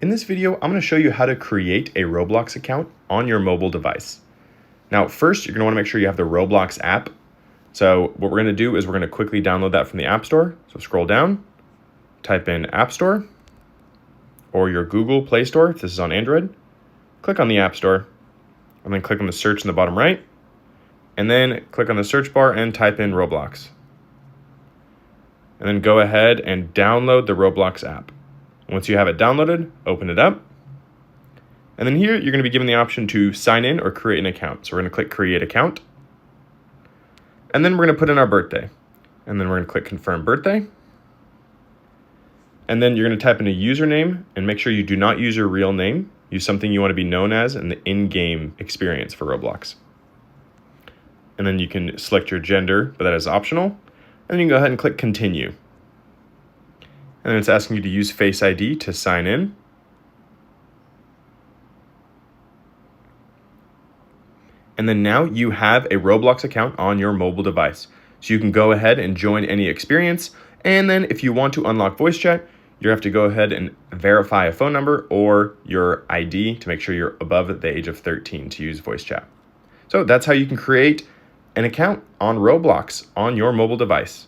In this video, I'm going to show you how to create a Roblox account on your mobile device. Now, first, you're going to want to make sure you have the Roblox app. So what we're going to do is we're going to quickly download that from the App Store. So scroll down, type in App Store or your Google Play Store if this is on Android. Click on the App Store and then click on the search in the bottom right. And then click on the search bar and type in Roblox. And then go ahead and download the Roblox app. Once you have it downloaded, open it up. And then here, you're going to be given the option to sign in or create an account. So we're going to click Create Account. And then we're going to put in our birthday. And then we're going to click Confirm Birthday. And then you're going to type in a username and make sure you do not use your real name. Use something you want to be known as in the in-game experience for Roblox. And then you can select your gender, but that is optional. And then you can go ahead and click Continue. And then it's asking you to use Face ID to sign in. And then now you have a Roblox account on your mobile device. So you can go ahead and join any experience. And then if you want to unlock voice chat, you have to go ahead and verify a phone number or your ID to make sure you're above the age of 13 to use voice chat. So that's how you can create an account on Roblox on your mobile device.